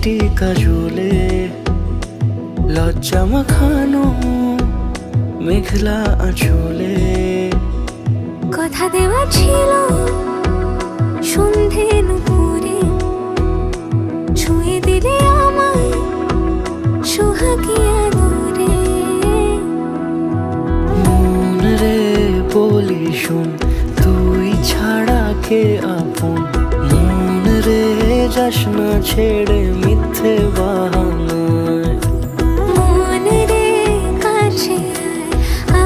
মিষ্টি কাজলে লজ্জা মাখানো মেঘলা আঁচলে কথা দেওয়া ছিল সন্ধে নুপুরে ছুঁয়ে দিলে আমায় সোহাগী আদরে। মন রে বলি শোন তুই ছাড়া কে আপন, মন রে যাস না ছেড়ে মিথ্যে বাহানায়। মন রে কাছে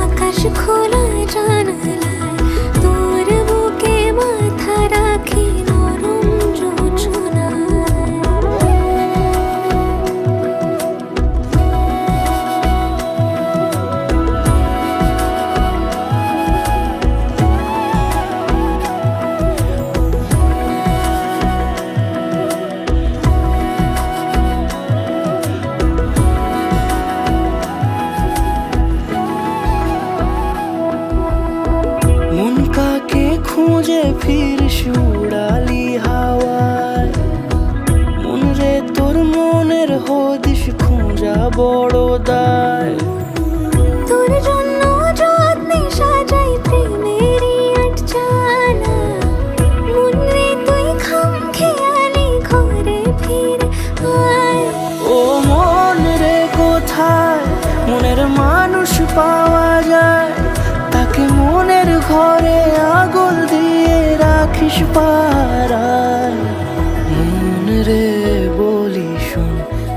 আকাশ খোলা জানালায় তোর বুকে মাথা রাখি নরম যোজনায়। মন কাকে খুঁজে ফিরিস উড়ালি হাওয়ায়, মন রে তোর মনের হদিস খোঁজা বড় দায়। তোর জন্য যত্নে সাজাই প্রেমেরই আটচালা, মন রে তুই খাম খেয়ালি ঘরে ফিরে আয়। ও মন রে কোথায় মনের মানুষ পাওয়া যায়, তাকে মনের ঘরে আগুন দিয়ে রাখিস পাড়ায়। মন রে বলি শোন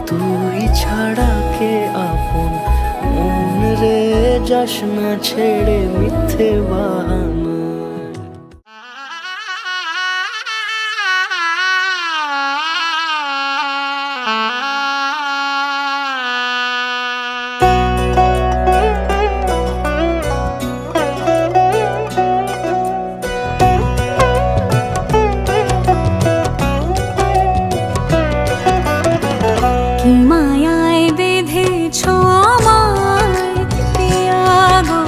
তুই ছাড়া কে আপন, মন রে যাস না ছেড়ে মিথ্যে বাহানা। কি মায়ায় বেঁধেছো আমায় পিয়া গো,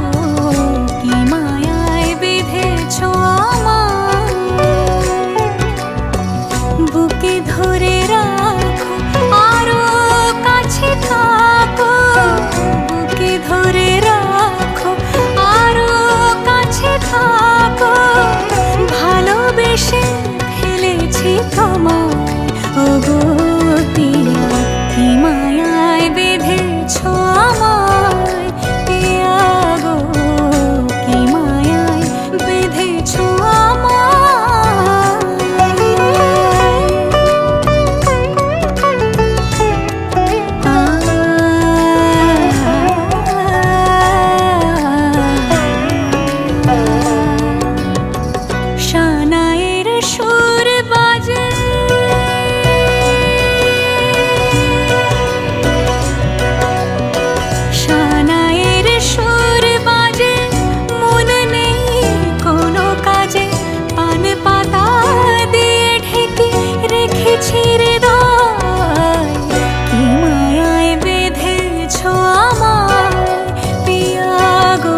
কি মায়ায় বেঁধেছো আমায়। বুকে ধরে রাখো আরো কাছে থাকো, বুকে ধরে রাখো আরো কাছে থাকো। ভালোবেসে ফেলেছি তোমায় ওগো পিয়া, কি মায়ায় বেঁধেছো আমায় পিয়া গো, কি মায়ায় বেঁধেছো আমায়। শানায়ের সুর বাজে শানায়ের সুর বাজে, মন নেই কোনো কাজে। পান পাতা দিয়ে ঢেকে রেখেছি হৃদয়, কি মায়ায় বেঁধেছো আমায় পিয়া গো,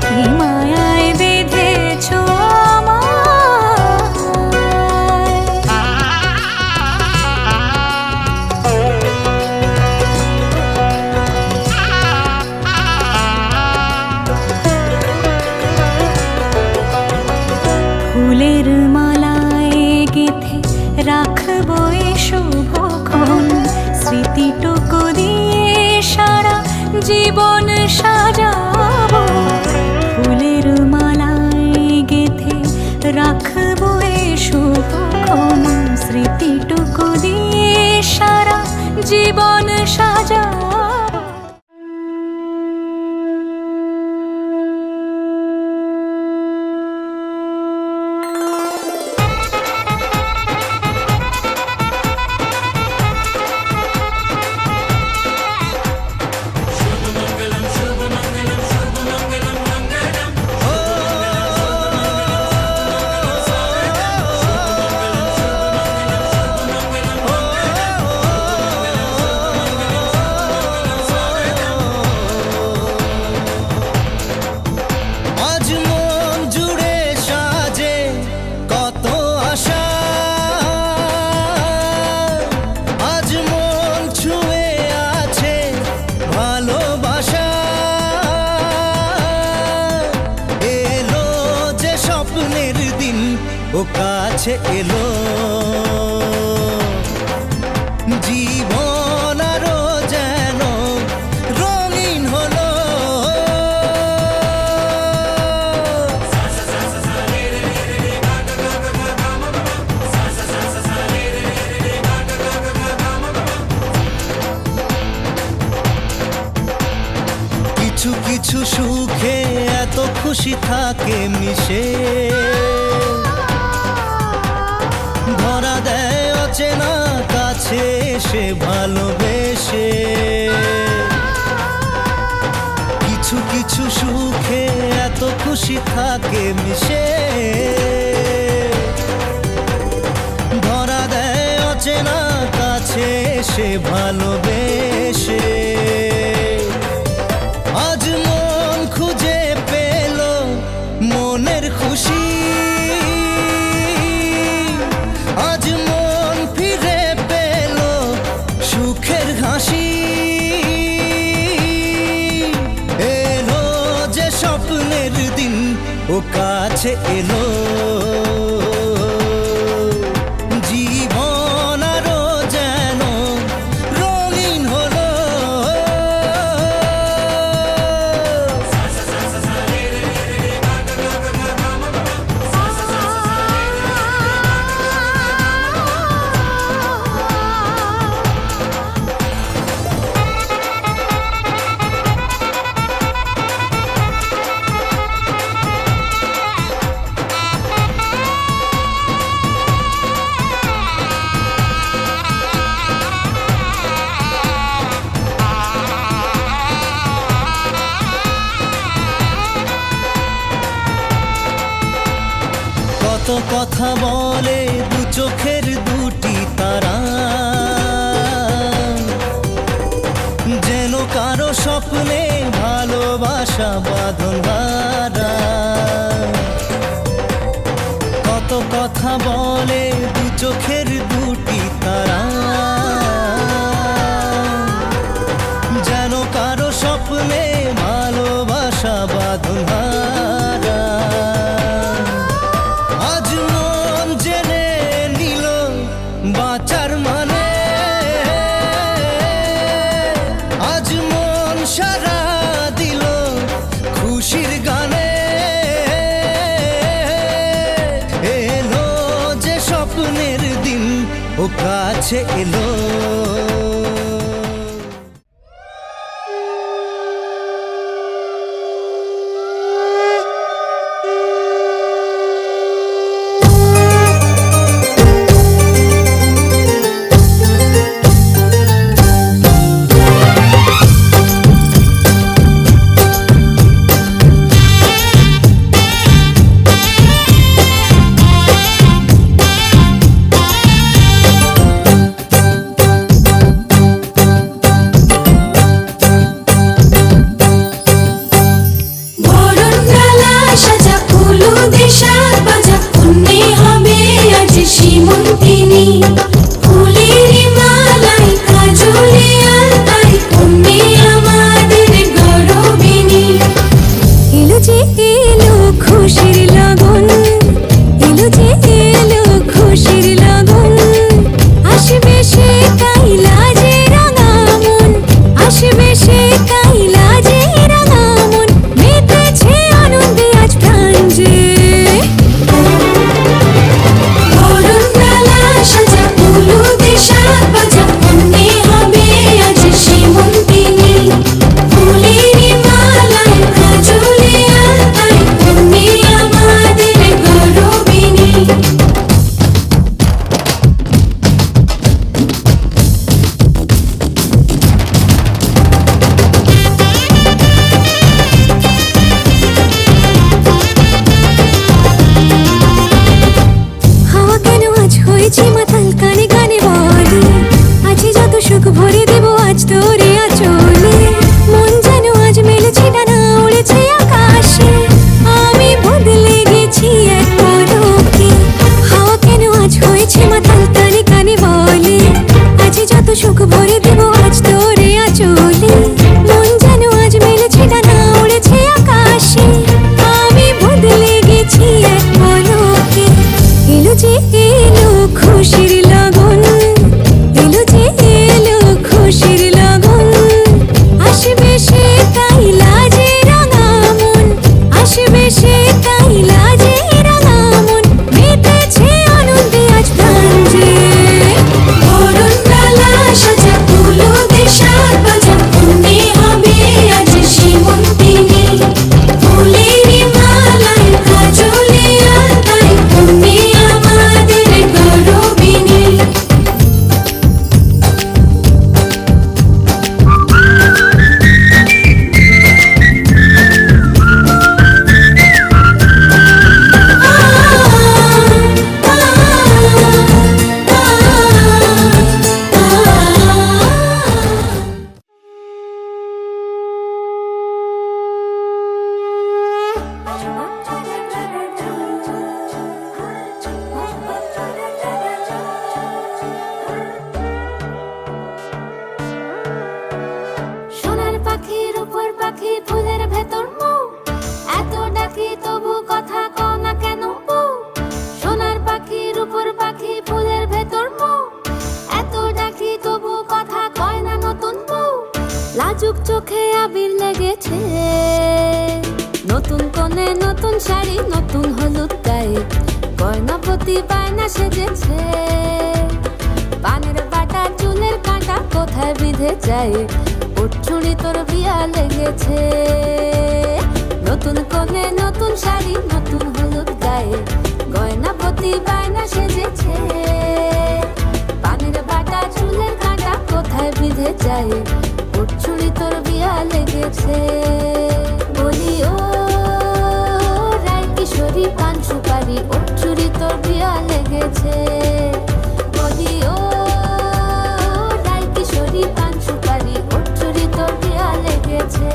কি মায়ায় বেঁধেছো ফুলের মালায় গেঁথে রাখবো এ শুভক্ষণ, স্মৃতিটুকু দিয়ে সারা জীবন সাজাবো। ফুলের মালায় গেঁথে রাখবো এ শুভক্ষণ, স্মৃতিটুকু দিয়ে সারা জীবন সাজাবো। কাছে এলো জীবন আরো যেন রঙিন হলো। কিছু কিছু সুখে এত খুশি থাকে মিশে, ধরা দেয় অচেনা কাছে এসে ভালোবেসে। কিছু কিছু সুখে এত খুশি থাকে মিশে, ধরা দেয় অচেনা কাছে এসে ভালোবেসে। আজ মন খুঁজে পেল মনের খুশি, আজ মন ফিরে পেল সুখের হাসি। এলো যে স্বপ্নের দিন ও কাছে এলো, জীবন আরো যেন রঙিন হলো। কত কথা বলে দু চোখের দুটি তারা, যেন কারো স্বপ্নে ভালোবাসা বাঁধন হারা। কত কথা বলে দু চোখের দুটি তারা, যেন কারো স্বপ্নে ভালোবাসা বাঁধন হারা। আজ মন জেনে নিল বাঁচার মানে, আজ মন সারা দিল খুশির গানে। এলো যে স্বপ্নের দিন ও কাছে এলো। সাজা ফুলের ভেতর মৌ, এত ডাকি তবু কথা কও না কেন বউ? সোনার পাখি রূপোর পাখি ফুলের ভেতর মৌ, এত ডাকি তবু কথা কয় না নতুন বউ। লাজুক চোখে আবির লেগেছে, নতুন কোণে নতুন শাড়ি নতুন হলুদ গায়ে, গয়নাপতি বায়না সেজেছে। পানের বাটা চুলের কাঁটা কোথায় বিঁধে যায়, ওর চুড়ি তোর বিয়া লেগেছে। নতুন কোণে নতুন শাড়ি নতুন হলুদ গায়ে, গয়নাপতি বায়না সেজেছে। পানের বাটা চুলের কাঁটা কোথায় বিঁধে যায়, ওর চুড়ি তোর বিয়া লেগেছে। বলি ও রায় কিশোরী পান সুপারি, ওর চুড়ি তোর বিয়া লেগেছে। বলি ও রায় কিশোরী পান সুপারি, ওর চুড়ি তোর বিয়া লেগেছে।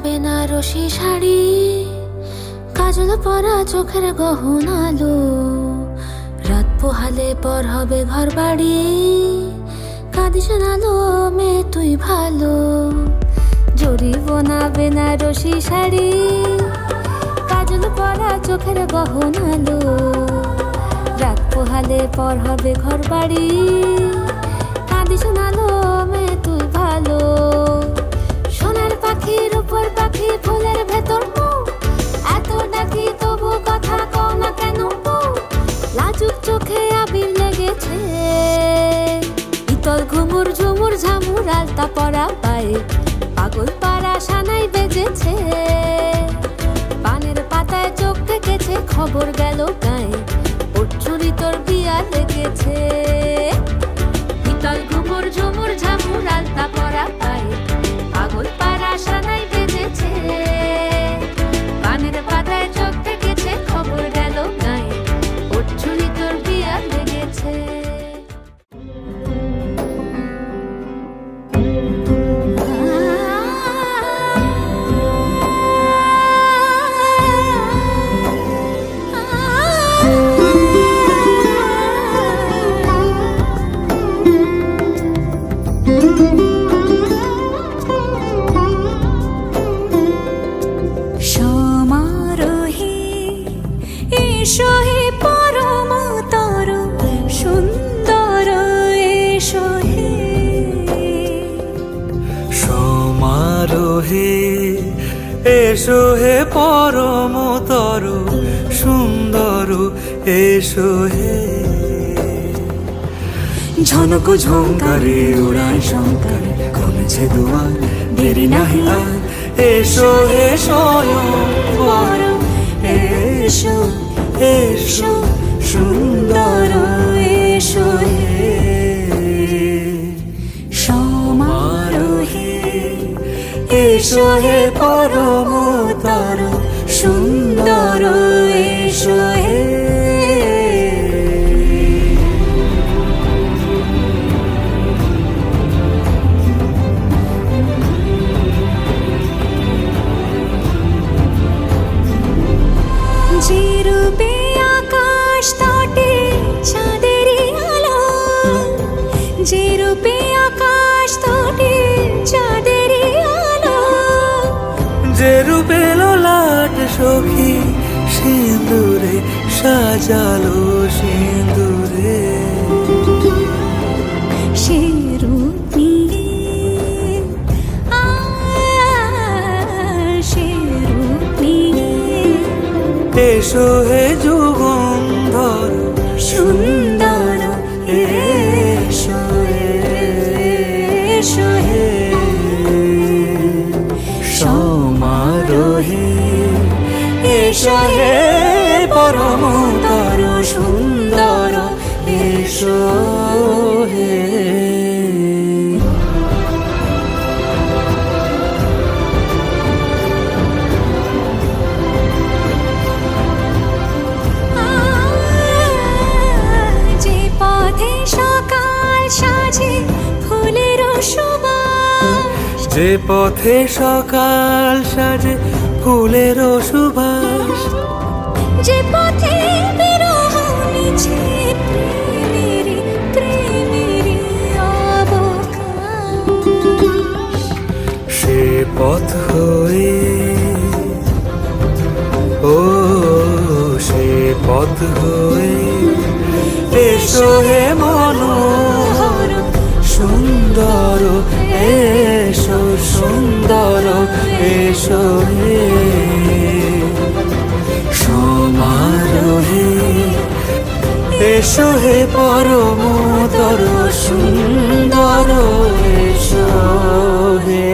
বেনারসি শাড়ি, কাজল পরা চোখের গহনালো, রাত পোহালে পর হবে ঘর বাড়ি, কাঁদিস নালো মেয়ে তুই ভালো। জরি বোনা বেনারসি শাড়ি, কাজল পরা চোখের গহনালো, রাত পোহালে পর হবে ঘর বাড়ি, কাঁদিস নালো মেয়ে তুই ভালো। সোনার পাখি রূপোর পাখি ফুলের ভেতর মৌ, এত ডাকি তবু কথা কও না কেন বউ? লাজুক চোখে আবির লেগেছে, ইতল ঘুমুর ঝুমুর ঝামুর আলতা পরা পায়ে, পাগল পাড়া সানাই বেজেছে। পানের পাতায় চোখ থেকেছে খবর গেল গায়ে, ওর চুরি তোর বিয়া লেগেছে। ইতল ঘুমুর ঝুমুর ঝামুর আলতা পরা পায়ে, পাগল পাড়া সানাই বেজেছে। পানের পাতায় চোখ থেকেছে খবর গেল গায়ে, ওর চুরি তোর বিয়া লেগেছে। সমারোহে এসো হে পরম তর সুন্দর, এসো হে। সমারোহে এসো হে পরমতর সুন্দর, এসো হে। ঝনক ঝঙ্কারে উড়ায় শঙ্কারে, কমেছে দুয়ার দেরি নাহি আর, এসো হে স্বয়ংবর, এসো এসো সুন্দর, এসো হে। সমারোহে এসো হে পরমতর সুন্দর, এসো হে। যে রূপে আকাশ তটে চাঁদেরই আলো, যে রূপে আকাশ তটে চাঁদেরই আলো, যে রূপে লোলাট সখী সিঁদুরে সাজালো সিঁদুরে, সে রূপ নিয়ে সে রূপ নিয়ে এসো হে যুগন্ধর সুন্দর, এসো এসো হে। সমারোহে এসো হে পরমতর সুন্দর, এসো হে। যে পথে সকাল সাজে ফুলের সুবাস, যে পথে বিরহ মিছে প্রেমেরই প্রেমেরই অবকাশ, সে পথ হয়ে ও সে পথ হয়ে এসো হে মনোহর সুন্দর, এসো সুন্দর, এসো হে সমারোহে, এসো হে পরমতর সুন্দর, এসো হে।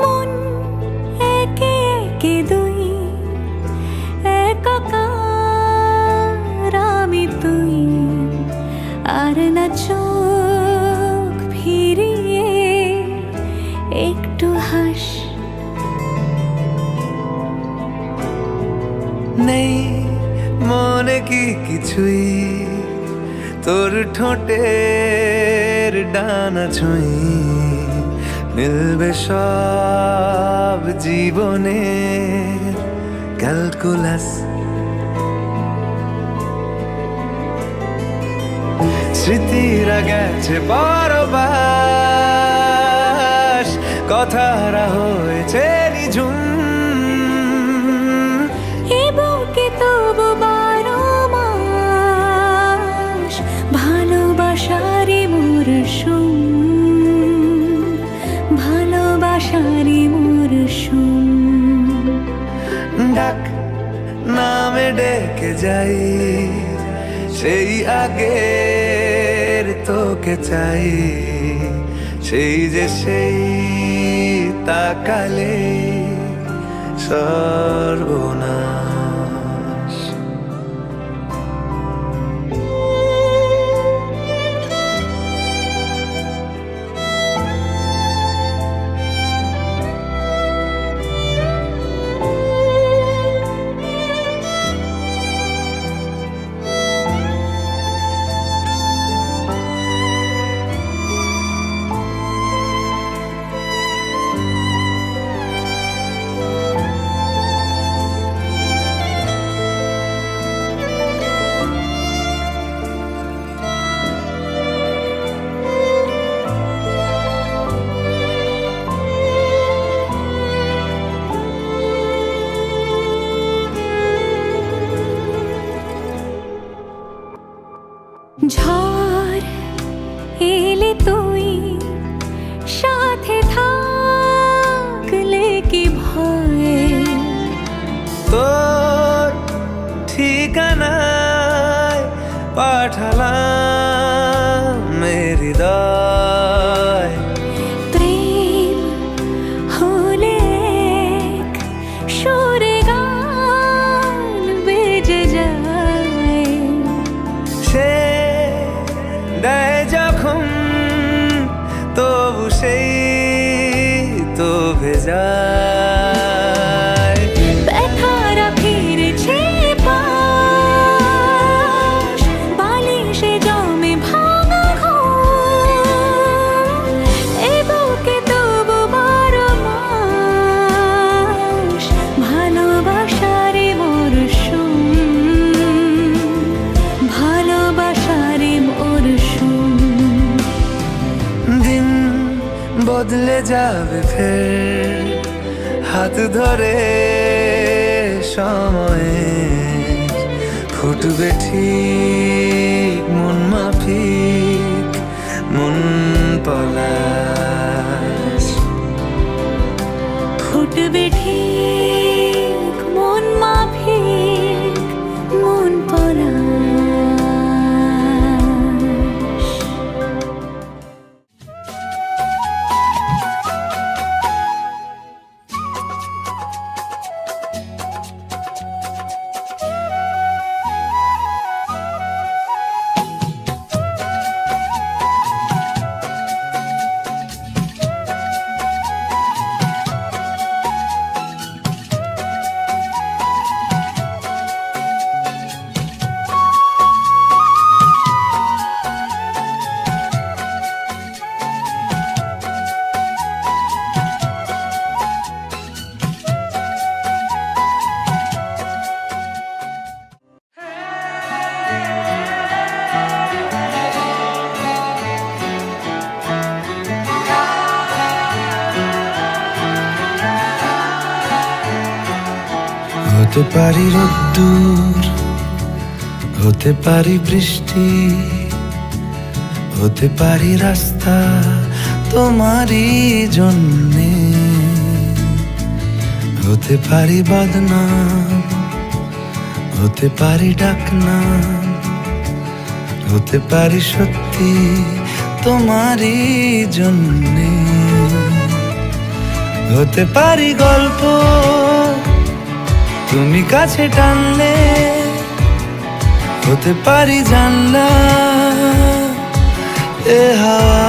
মন একে একে দুই, একাকার আমি তুই, আর না চোখ ফিরিয়ে একটু হাস। নেই মনে কি কিছুই, তোর ঠোঁটের ডানা ছুঁই, মিলবে সব জীবনে ক্যালকুলাস। স্মৃতিরা গেছে পরবাস, কথারা হয়েছে নিঝুম, এ বুকে তবু 12 মাস ভালোবাসারই মরশুম, ভালোবাসারই মরশুম। ডাক নামে ডেকে যাই, সেই আগের তোকে চাই, সেই যে সেই তাকালে সর্বনাশ। ঝড় এলে তুই সাথে থাকলে কি ভয়, তোর ঠিকানায় পাঠালাম হৃদয়, প্রেম হলে এক সুরে গান বেজে যায়, সে দেয় যখন তবু সেই তো ভেজায়। ব্যথারা ফিরেছে পাশ, বালিশে জমে ভাঙা ঘুম, এ বুকে তবু 12 মাস ভালোবাসারই মরশুম, ভালোবাসারই মরশুম। দিন বদলে যাবে ফের, হাত ধরে সময়ে ফুটবে ঠিক মন মাফিক মন পলাশ, ফুটবে ঠিক মন মাফিক মন পলাশ। হতে পারি রোদ্দুর, হতে পারি বৃষ্টি, হতে পারি রাস্তা তোমারই জন্যে, হতে পারি বদনাম, হতে পারি ডাকনাম, হতে পারি সত্যি তোমারই জন্যে, হতে পারি গল্প তুমি কাছে টানলে, হতে পারি জানলা এ হাওয়া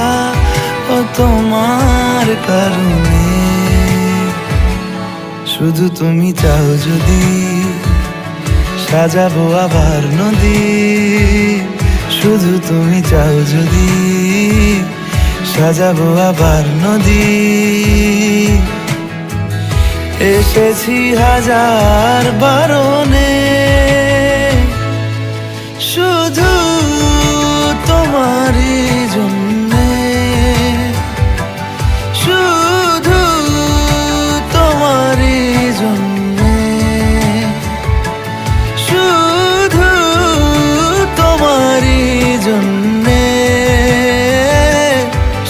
ও তোমার কারণে। শুধু তুমি চাও যদি সাজাবো আবার নদী, শুধু তুমি চাও যদি সাজাবো আবার নদী। এসেছি হাজার বারণে, শুধু তোমারই জন্যে, শুধু তোমারই জন্যে, শুধু তোমারই জন্যে,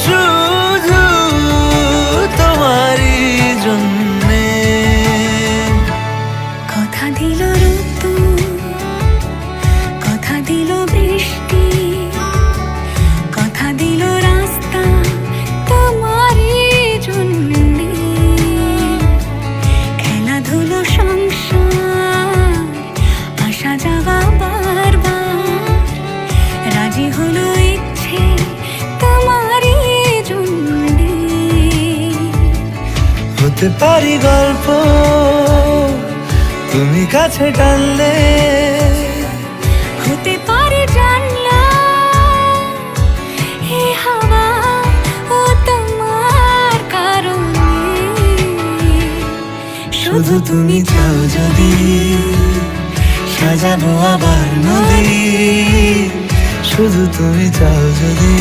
শুধু তোমারই জন্যে। কথা দিল ঋতু, কথা দিল বৃষ্টি, কথা দিল রাস্তা তোমারই জন্যে, খেলাধুলো সংসার আসা যাওয়া বারবার, রাজি হলো ইচ্ছে তোমারই জন্যে। হতে পারি গল্প তুমি কাছে টানলে, হতে পারে জানলা হে হাওয়া ও তোমার কারণে। শুধু তুমি চাও যদি সাজাবো আবার নদী, শুধু তুমি চাও যদি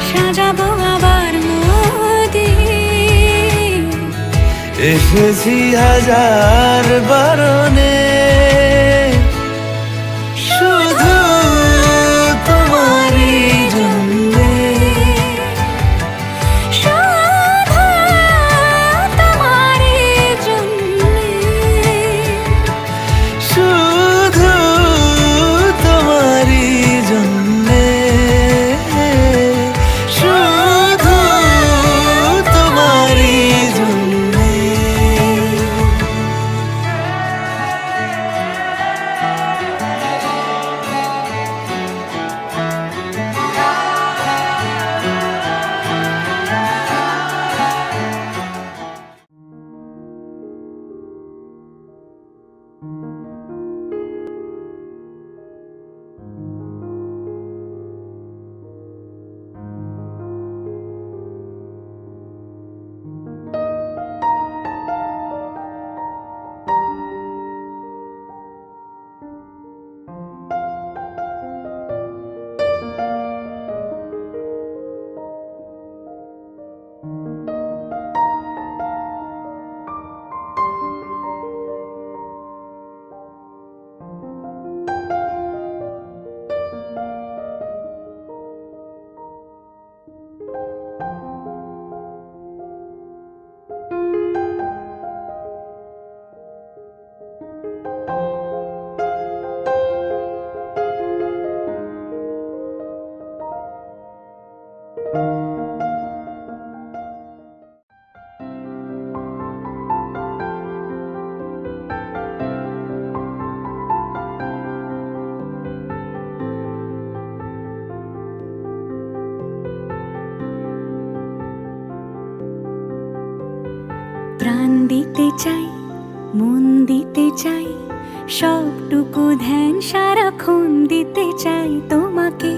সাজাবো আবার নদী। এসেছি হাজার বারণে, শুধু তোমারই জন্যে, শুধু তোমারই জন্যে, শুধু তোমারই জন্যে, শুধু তোমারই জন্যে। প্রাণ দিতে চাই, মন দিতে চাই, সবটুকু ধ্যান সারাক্ষণ দিতে চাই তোমাকে,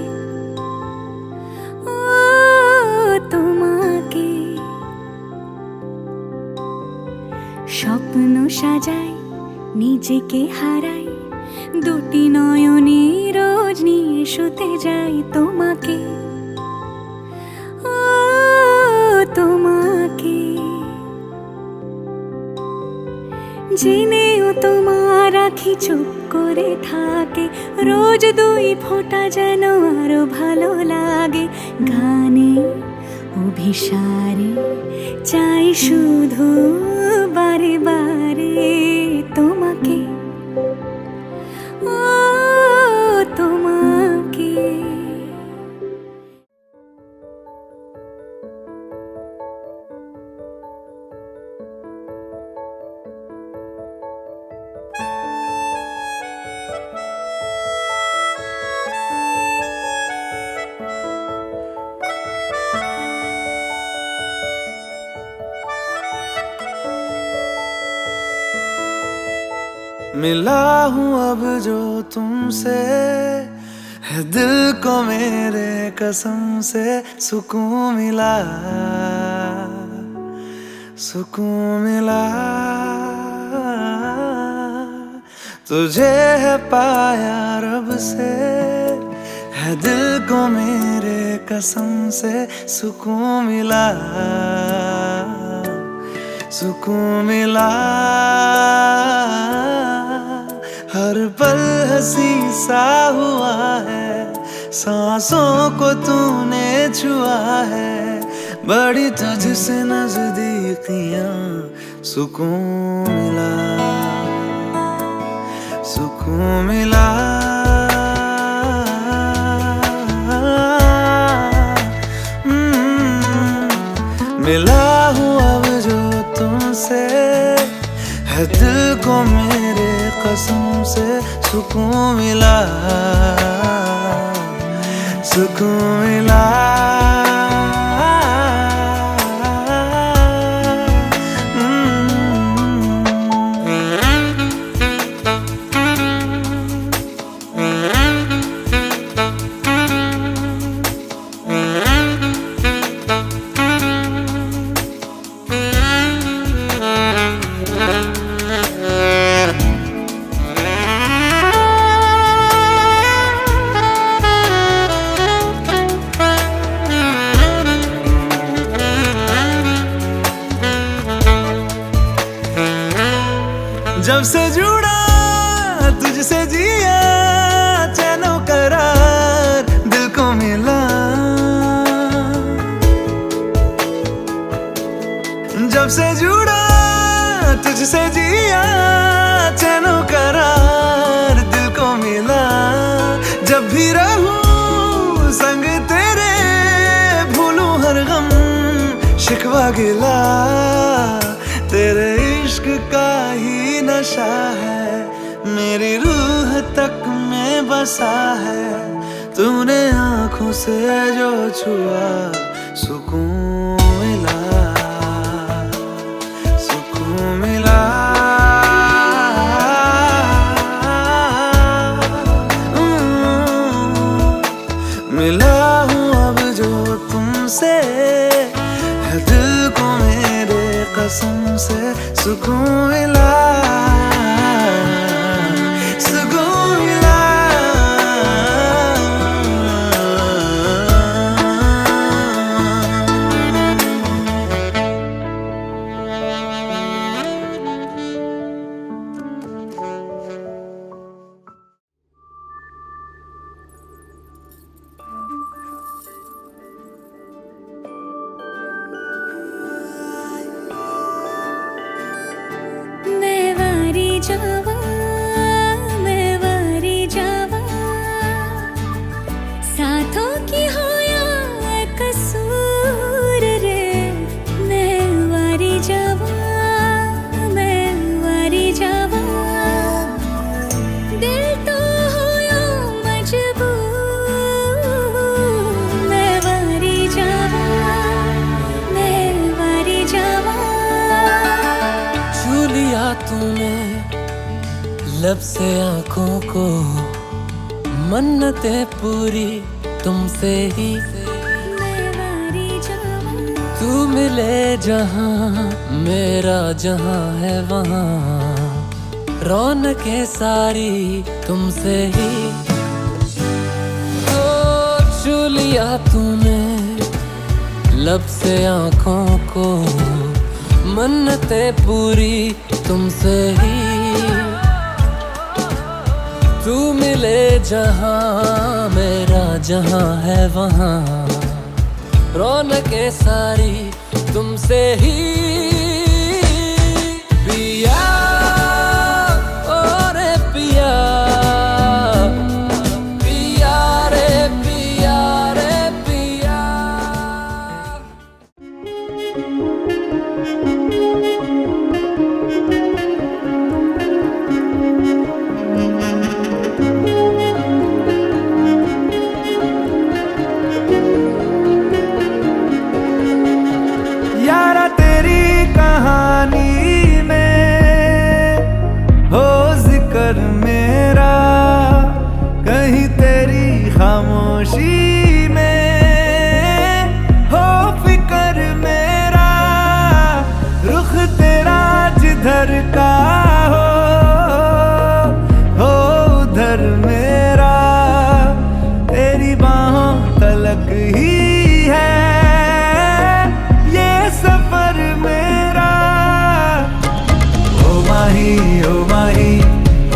ও তোমাকে। স্বপ্ন সাজাই, নিজেকে হারাই, দুটি নয়নে রোজ নিয়ে শুতে যাই তোমাকে, ও তোমাকে। জেনেও তোমার আখি চুপ করে থাকে, রোজ দুই ফোঁটা যেন আরো ভালো লাগে। গানে অভিসারে চাই শুধু বারে বারে তোমাকে, ও তোমাকে। मिला हूँ अब जो तुमसे, है दिल को मेरे कसम से सुकून मिला, सुकून मिला। तुझे है पाया रब से, है दिल को मेरे कसम से सुकून मिला, सुकून मिला। हर पल हंसी सा हुआ है, सांसों को तूने छुआ है, बड़ी तुझसे नजदीकियां, सुकून मिला, सुकून मिला। मिला हूँ अब जो तुमसे, है दिल को मेरे कसम से सुकून मिला, सुकून मिला। जब से जुड़ा तुझसे जिया, चैनो करार दिल को मिला। जब से जुड़ा तुझसे जिया, चैनो करार दिल को मिला। जब भी रहूं संग तेरे, भूलूं हर गम शिकवा गिला। तेरे इश्क का ही नशा है, मेरी रूह तक में बसा है। तूने आँखों से जो छुआ, सुकून मिला, सुकून मिला। मिला हूँ अब जो तुमसे, है दिल को मेरे कसम से सुकून मिला, सुकून मिला। मैं वारी जावा, साथों की हो या कसूर रे। मैं वारी जावा, मैं वारी जावा, दिल तो हो या मजबूर। मैं वारी जावा, मैं वारी जावा। छू लिया तूने लब से आँखों को, मन्नतें पूरी तुमसे ही। तू मिले जहाँ मेरा जहाँ है वहाँ, रौनकें सारी तुमसे ही। ओ छू लिया तूने लब से आँखों को, मन्नतें पूरी तुमसे ही। तू मिले जहां मेरा जहां है वहां रौनकें सारी तुमसे ही पिया ओ रे पिया पिया रे पिया रे पिया यारा तेरी कहानी में हो जिक्र मेरा, कहीं तेरी खामोशी में हो फिक्र मेरा। रुख तेरा जिधर का हो उधर मेरा, तेरी बाहों तलक ही है ये सफर मेरा। ओ माही ओ माही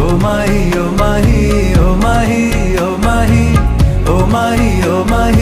ओ माही ओ माही ओ माही ओ माही ओ माही ओ माही